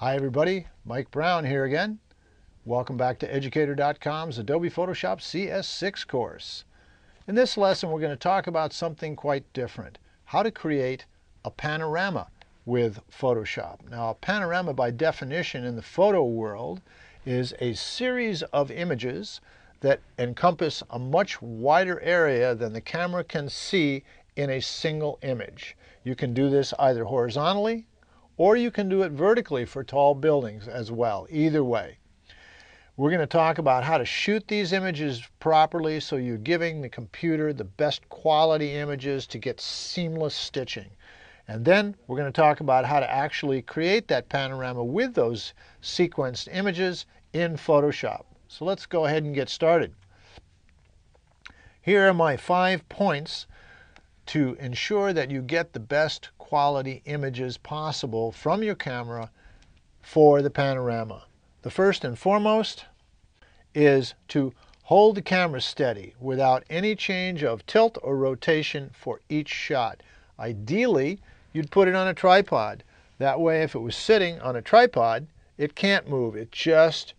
Hi everybody, Mike Brown here again. Welcome back to Educator.com's Adobe Photoshop CS6 course. In this lesson we're going to talk about something quite different. How to create a panorama with Photoshop. Now a panorama by definition in the photo world is a series of images that encompass a much wider area than the camera can see in a single image. You can do this either horizontally or you can do it vertically for tall buildings as well. Either way. We're going to talk about how to shoot these images properly so you're giving the computer the best quality images to get seamless stitching. And then we're going to talk about how to actually create that panorama with those sequenced images in Photoshop. So let's go ahead and get started. Here are my 5 points to ensure that you get the best quality images possible from your camera for the panorama. The first and foremost is to hold the camera steady without any change of tilt or rotation for each shot. Ideally, you'd put it on a tripod. That way, if it was sitting on a tripod, it can't move. It just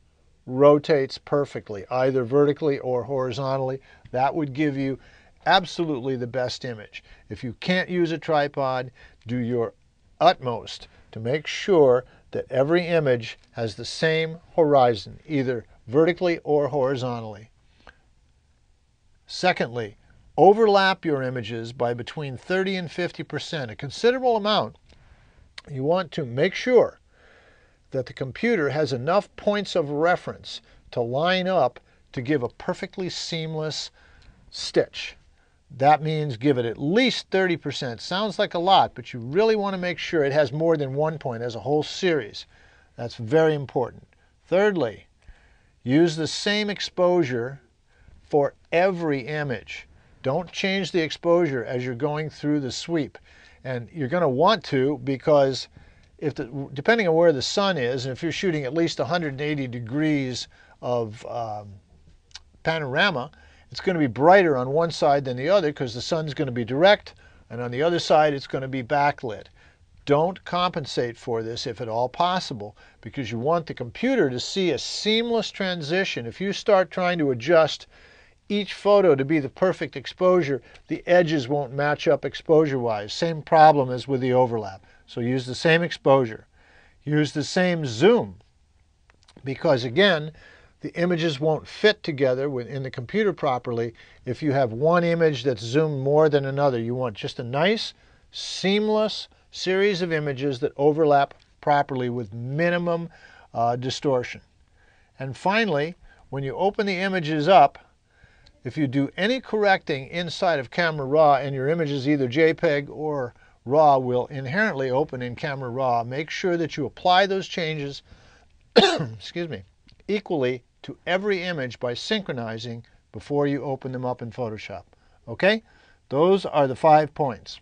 rotates perfectly, either vertically or horizontally. That would give you absolutely the best image. If you can't use a tripod, do your utmost to make sure that every image has the same horizon, either vertically or horizontally. Secondly, overlap your images by between 30 and 50%, a considerable amount. You want to make sure that the computer has enough points of reference to line up to give a perfectly seamless stitch. That means give it at least 30%. Sounds like a lot, but you really want to make sure it has more than one point, as a whole series. That's very important. Thirdly, use the same exposure for every image. Don't change the exposure as you're going through the sweep. And you're going to want to, because depending on where the sun is, and if you're shooting at least 180 degrees of panorama, it's going to be brighter on one side than the other because the sun's going to be direct, and on the other side it's going to be backlit. Don't compensate for this if at all possible, because you want the computer to see a seamless transition. If you start trying to adjust each photo to be the perfect exposure, the edges won't match up exposure-wise. Same problem as with the overlap. So use the same exposure. Use the same zoom, because again, the images won't fit together in the computer properly if you have one image that's zoomed more than another. You want just a nice, seamless series of images that overlap properly with minimum distortion. And finally, when you open the images up, if you do any correcting inside of Camera Raw and your image is either JPEG or RAW will inherently open in Camera Raw, make sure that you apply those changes excuse me, equally to every image by synchronizing before you open them up in Photoshop. Okay? Those are the 5 points.